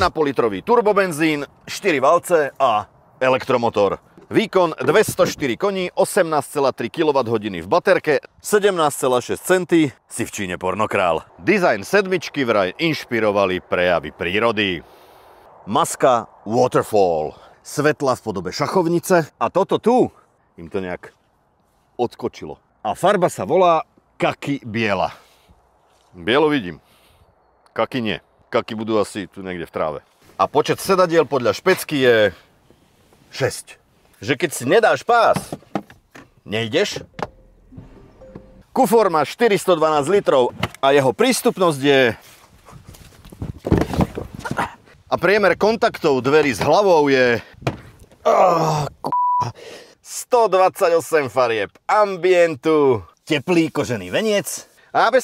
litrový turbobenzín, 4 valce a elektromotor. Výkon 204 koní, 18,3 kWh v baterke, 17,6 cm, si v Číne pornokrál. Dizajn sedmičky vraj inšpirovali prejavy prírody. Maska Waterfall. Svetla v podobe šachovnice. A toto tu, im to nejak odskočilo. A farba sa volá Kaki biela. Bielo vidím. Kaki nie. Kaki budú asi tu niekde v tráve. A počet sedadiel podľa špecky je 6. Že keď si nedáš pás, nejdeš. Kufor má 412 litrov a jeho prístupnosť je... A priemer kontaktov dverí s hlavou je... 128 farieb ambientu, teplý kožený veniec a bez